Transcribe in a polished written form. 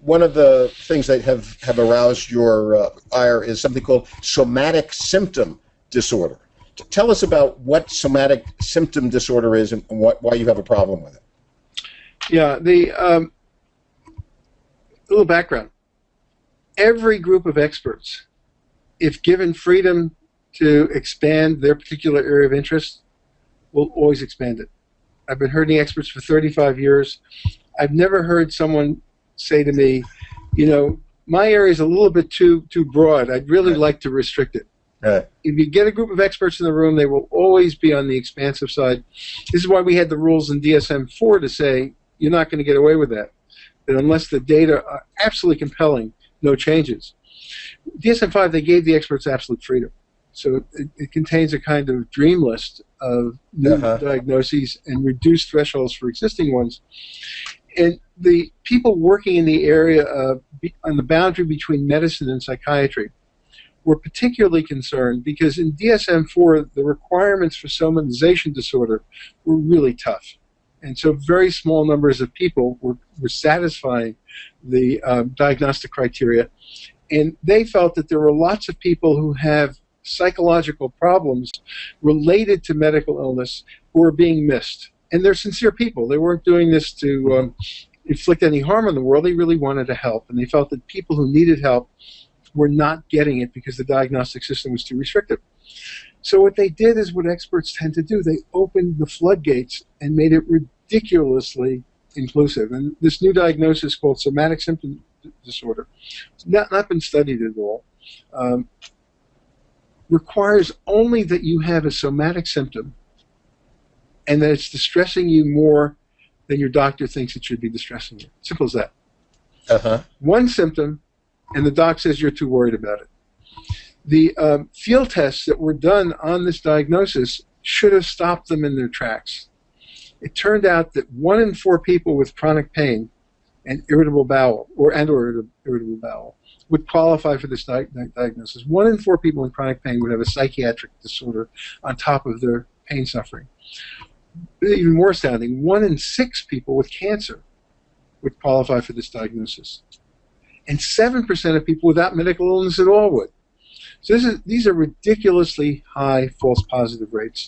one of the things that have aroused your ire is something called somatic symptom disorder. Tell us about what somatic symptom disorder is and why you have a problem with it. Yeah, the little background. Every group of experts, if given freedom to expand their particular area of interest, will always expand it. I've been herding experts for 35 years. I've never heard someone say to me, you know, my area is a little bit too broad. I'd really like to restrict it. Right. If you get a group of experts in the room, they will always be on the expansive side. This is why we had the rules in DSM-IV to say you're not going to get away with that. That unless the data are absolutely compelling, no changes. DSM-V, they gave the experts absolute freedom. So it contains a kind of dream list of new diagnoses and reduced thresholds for existing ones. And the people working in the area on the boundary between medicine and psychiatry were particularly concerned because in DSM-IV, the requirements for somatization disorder were really tough. And so very small numbers of people were satisfying the diagnostic criteria. And they felt that there were lots of people who have psychological problems related to medical illness who are being missed. And they're sincere people. They weren't doing this to inflict any harm on the world. They really wanted to help. And they felt that people who needed help were not getting it because the diagnostic system was too restrictive. So what they did is what experts tend to do. They opened the floodgates and made it ridiculously inclusive. And this new diagnosis called somatic symptom disorder, not been studied at all, requires only that you have a somatic symptom and that it's distressing you more than your doctor thinks it should be distressing you. Simple as that. One symptom, and the doc says you're too worried about it. The field tests that were done on this diagnosis should have stopped them in their tracks. It turned out that 1 in 4 people with chronic pain and irritable bowel, or irritable bowel, would qualify for this diagnosis. 1 in 4 people in chronic pain would have a psychiatric disorder on top of their pain suffering. Even more astounding, 1 in 6 people with cancer would qualify for this diagnosis. And 7% of people without medical illness at all would. So these are ridiculously high false positive rates.